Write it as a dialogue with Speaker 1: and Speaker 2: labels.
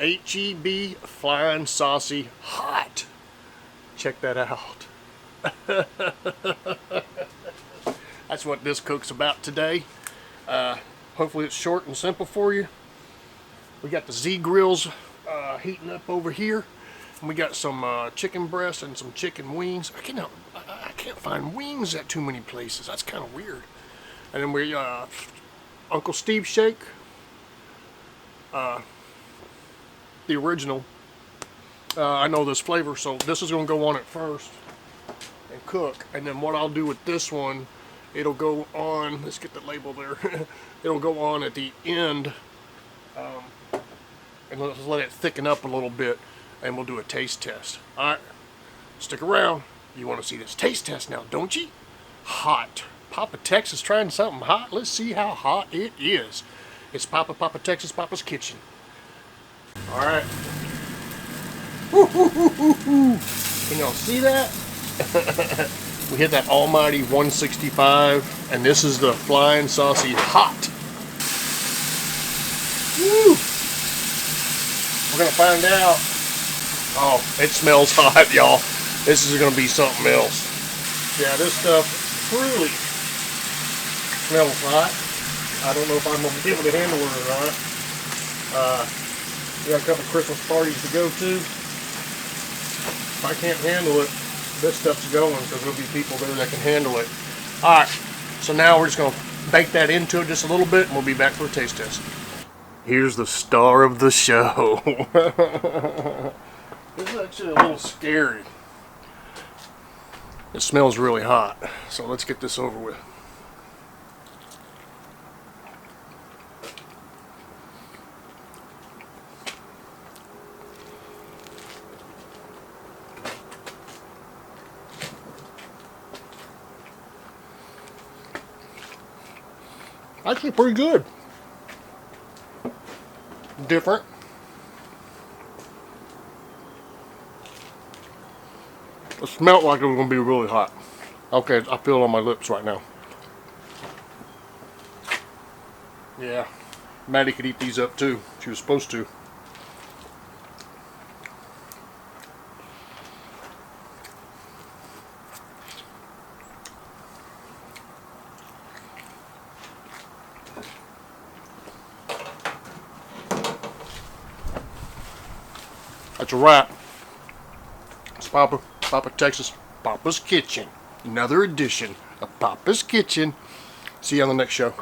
Speaker 1: HEB Flying Saucy Hot. Check that out. That's what this cook's about today. Hopefully it's short and simple for you. We got the zgrills heating up over here. And we got some chicken breast and some chicken wings. I can't find wings at too many places. That's kind of weird. And then we Uncle Steve shake. The original. I know this flavor, so this is going to go on it first and cook. And then what I'll do with this one, it'll go on. Let's get the label there. It'll go on at the end, and let's let it thicken up a little bit, and we'll do a taste test. All right, stick around. You want to see this taste test now, don't you? Hot. Papa Texas trying something hot. Let's see how hot it is. It's Papa Texas, Papa's Kitchen. All right. Can y'all see that? We hit that almighty 165, and this is the Flying Saucy Hot. Woo! We're gonna find out. Oh, it smells hot, y'all. This is gonna be something else. Yeah, this stuff truly smells hot. I don't know if I'm gonna be able to handle it or not. We got a couple Christmas parties to go to. If I can't handle it, this stuff's going, because there'll be people there that can handle it. Alright, so now we're just going to bake that into it just a little bit, and we'll be back for a taste test. Here's the star of the show. This is actually a little scary. It smells really hot, so let's get this over with. Actually pretty good. Different. It smelled like it was going to be really hot. Okay, I feel it on my lips right now. Yeah, Maddie could eat these up too. She was supposed to. That's a wrap. It's Papa Texas, Papa's Kitchen. Another edition of Papa's Kitchen. See you on the next show.